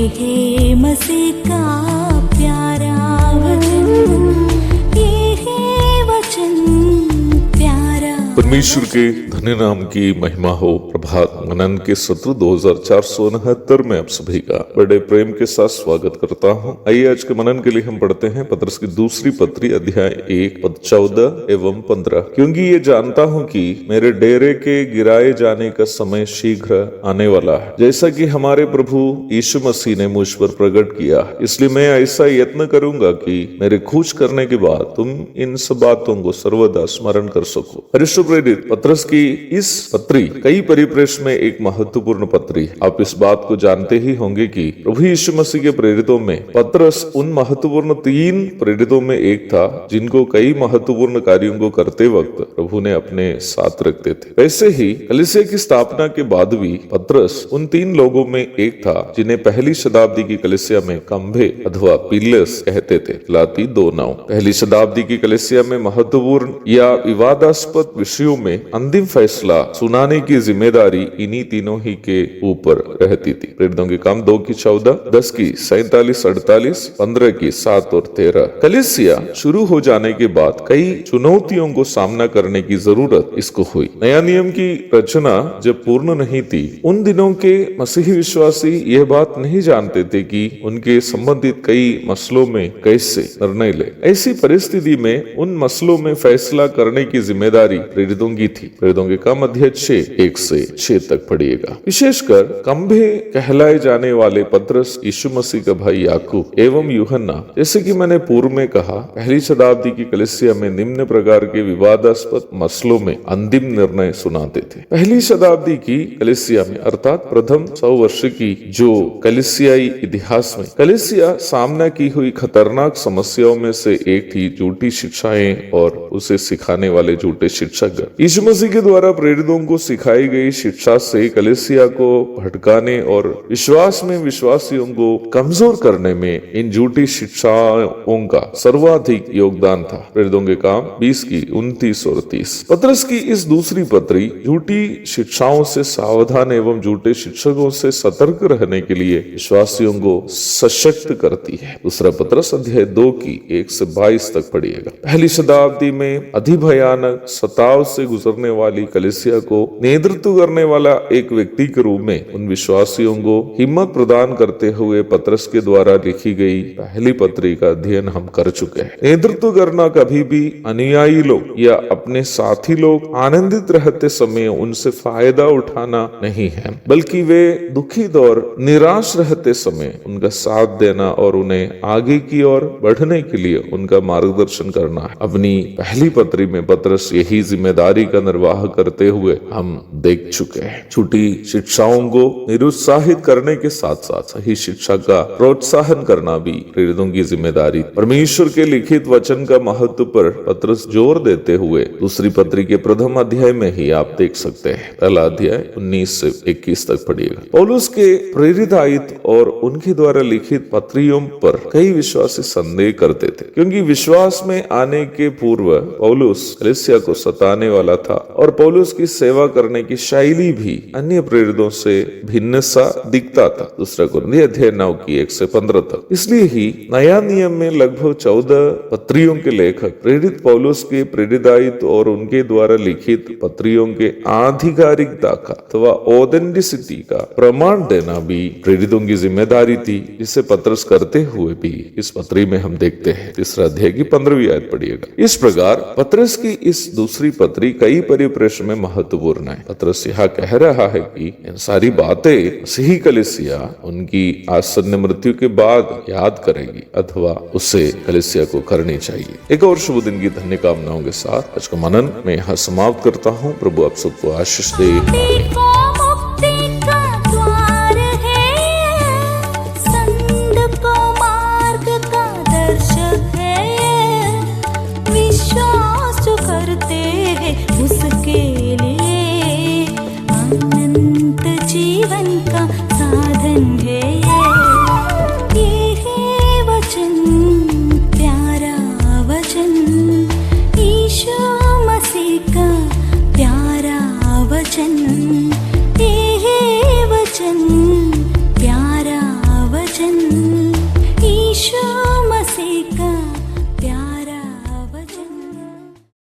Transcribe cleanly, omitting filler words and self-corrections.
है मसीह का प्यारा वचन, ये है वचन प्यारा। परमेश्वर के धन्य नाम की महिमा हो। प्रभात मनन के सत्र 2469 में आप सभी का बड़े प्रेम के साथ स्वागत करता हूं। आइए आज के मनन के लिए हम पढ़ते हैं पतरस की दूसरी पत्री अध्याय 1 पद 14 एवं 15। क्योंकि ये जानता हूं कि मेरे डेरे के गिराए जाने का समय शीघ्र आने वाला है, जैसा कि हमारे प्रभु यीशु मसीह ने मुझ पर प्रकट किया। इसलिए मैं ऐसा यत्न करूंगा कि मेरे कूच करने के बाद तुम इन सब बातों को सर्वदा स्मरण कर सको। परिशुद्ध प्रेरित पतरस की इस पत्री कई परिप्रेक्ष्य में एक महत्वपूर्ण पत्री। आप इस बात को जानते ही होंगे कि प्रभु यीशु मसीह के प्रेरितों में पतरस उन महत्वपूर्ण 3 प्रेरितों में एक था जिनको कई महत्वपूर्ण कार्यों को करते वक्त प्रभु ने अपने साथ रखते थे। वैसे ही कलीसिया की स्थापना के बाद भी पतरस उन 3 लोगों में एक था जिन्हें पहली शताब्दी की कलीसिया में खंभे अथवा पिलर्स कहते थे। गलाती 2:9। पहली शताब्दी की कलीसिया में महत्वपूर्ण या विवादास्पद विषयों में अंतिम फैसला सुनाने की जिम्मेदारी इन्हीं तीनों ही के ऊपर रहती थी। प्रेरितों के काम 2 की 14, 10 की 47, 48, 15 की 7 और 13। कलीसिया शुरू हो जाने के बाद कई चुनौतियों को सामना करने की जरूरत इसको हुई। नया नियम की रचना जब पूर्ण नहीं थी, उन दिनों के मसीही विश्वासी यह बात नहीं जानते थे कि उनके संबंधित कई मसलों में कैसे निर्णय ले। ऐसी परिस्थिति में उन मसलों में फैसला करने की जिम्मेदारी प्रेरितों की थी। प्रेरितों के काम अध्याय 6 1 से 6 तक पढ़िएगा। विशेषकर खंभे कहलाए जाने वाले पतरस, यीशु मसीह का भाई याकूब एवं यूहन्ना, जैसे कि मैंने पूर्व में कहा, पहली शताब्दी की कलीसिया में निम्न प्रकार के विवादास्पद मसलों में अंतिम निर्णय सुनाते थे। पहली शताब्दी की कलीसिया में अर्थात प्रथम 100 वर्ष की जो कलीसियाई इतिहास में कलीसिया सामना की हुई खतरनाक समस्याओं में से एक थी झूठी शिक्षाएं और उसे सिखाने वाले झूठे शिक्षक। यीशु मसीह के द्वारा प्रेरितों को सिखाई गई शिक्षा से कलीसिया को भटकाने और विश्वास में विश्वासियों को कमजोर करने में इन झूठी शिक्षाओं का सर्वाधिक योगदान था। प्रेरितों के काम 20 की 29 और 30। पतरस की इस दूसरी पत्री झूठी शिक्षाओं से सावधान एवं झूठे शिक्षकों से सतर्क रहने के लिए विश्वासियों को सशक्त करती है। दूसरा पतरस अध्याय 2 की 1 से 22 तक पढ़िएगा। पहली शताब्दी में अधिभयानक सताव से गुजरने वाली कलीसिया को नेतृत्व करने वाला एक व्यक्ति के रूप में उन विश्वासियों को हिम्मत प्रदान करते हुए पतरस के द्वारा लिखी गई पहली पत्री का अध्ययन हम कर चुके हैं। नेतृत्व करना कभी भी अनुयायी लोग या अपने साथी लोग आनंदित रहते समय उनसे फायदा उठाना नहीं है, बल्कि वे दुखित और निराश रहते समय उनका साथ देना और उन्हें आगे की ओर बढ़ने के लिए उनका मार्गदर्शन करना है। अपनी पहली पत्री में पतरस यही जिम्मेदारी का निर्वाह करते हुए हम देख चुके हैं। झूठी शिक्षाओं को निरुत्साहित करने के साथ साथ सही शिक्षा का प्रोत्साहन करना भी प्रेरितों की जिम्मेदारी। परमेश्वर के लिखित वचन का महत्व पर पतरस जोर देते हुए दूसरी पत्री के प्रथम अध्याय में ही आप देख सकते हैं। पहला अध्याय 19 से 21 तक पढ़िएगा। पौलुस के प्रेरितायित्व और उनके द्वारा लिखित पत्रियों पर कई विश्वासी संदेह करते थे, क्योंकि विश्वास में आने के पूर्व पौलुस कलीसिया को सताने वाला था और पौलुस की सेवा करने की शैली भी अन्य प्रेरितों से भिन्न सा दिखता था। दूसरा कुरिन्थियों अध्याय 9 की 1 से 15 तक। इसलिए ही नया नियम में लगभग 14 पत्रियों के लेखक प्रेरित पौलुस के प्रेरितायित्व और उनके द्वारा लिखित पत्रियों के आधिकारिकता का अथवा ऑथेंटिसिटी का प्रमाण देना भी प्रेरितों की जिम्मेदारी थी, जिसे पतरस करते हुए भी इस पत्री में हम देखते हैं। तीसरा अध्याय की 15वीं आयत पढ़िएगा। इस प्रकार पतरस की इस दूसरी पत्री कई परिप्रेक्ष्य में महत्वपूर्ण है। पतरस यहाँ कह रहा है कि इन सारी बातें मसीही कलीसिया उनकी आसन्न मृत्यु के बाद याद करेगी अथवा उसे कलीसिया को करनी चाहिए। एक और शुभ दिन की धन्य कामनाओं के साथ आज का मनन मैं यहाँ समाप्त करता हूँ। प्रभु आप सबको आशीष दे। जीवन का साधन है ये है वचन प्यारा वचन, यीशु मसीह का प्यारा वचन, ये है वचन